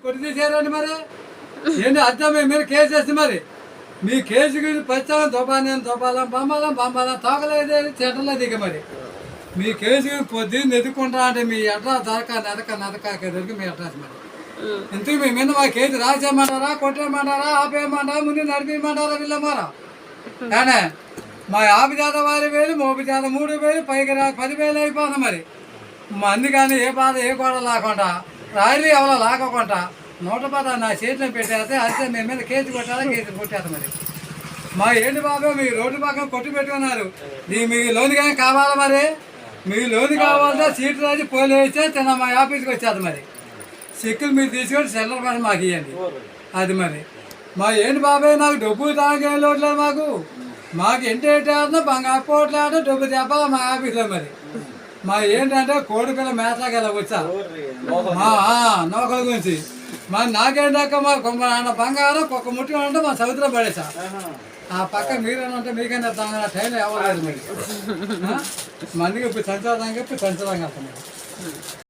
కొట్టి తీసేయారండి మరి ఏంటి అర్థం మీరు కేసు వేస్తే మరి మీ కేసుకి పచ్చాలం తోపాలం పంపాలం తోకలేదు చెట్టలేదు ఇక మరి మీ కేసుకి పొద్దున్న ఎదుర్కొంటా అంటే మీ అడ్రస్ నదక దొరికి మీ అడ్రస్ మరి ఇంతకు మీ మీద మా కేసు రాసేయమంటారా కొట్టేయమంటారా ఆపేయమంటారా ముందు నడిపేయమంటారా వీళ్ళమారా కానీ మా యాభై జాత 6,000 30 జాత 3,000 పైకి 10,000 అయిపోతుంది మరి అందుకని ఏ బాధ ఏ గోడ లేకుండా రాయలు ఎవరో లాగకుండా 110 నా చేతిలో పెట్టేస్తే అయితే మీ మీద కేసు కొట్టాలా కేసు కొట్టేది మరి మా ఏంటి బాబు మీ రోడ్డు పక్కన కొట్టు పెట్టుకున్నారు మీ లోన్ కానీ కావాలా మరి మీ లోన్ కావాలంటే సీటు రాసి పోలీ వేస్తే తిన్న మా ఆఫీస్కి వచ్చేది మరి చెక్కులు మీరు తీసుకొని సెల్లర్ పని మాకు ఇవ్వండి అది మరి మా ఏంటి బాబాయ్ నాకు డబ్బు తాగే లోట్లేదు మాకు ఏంటంటే బంగారు పోట్లాట డబ్బు చెప్పాలి మా ఆఫీస్లో మరి మా ఏంటంటే కోడి పిల్ల మేతలాగా ఇలా వచ్చా నౌకల గురించి మరి నాకేంటాక మా బంగారం ఒక్క ముట్టుకుంటే మా సముద్రం పడేసా ఆ పక్క మీరేనంటే మీకైనా టైం ఇవ్వలేదు మరి మందికి ఇప్పుడు సంచారంగా వస్తున్నాయి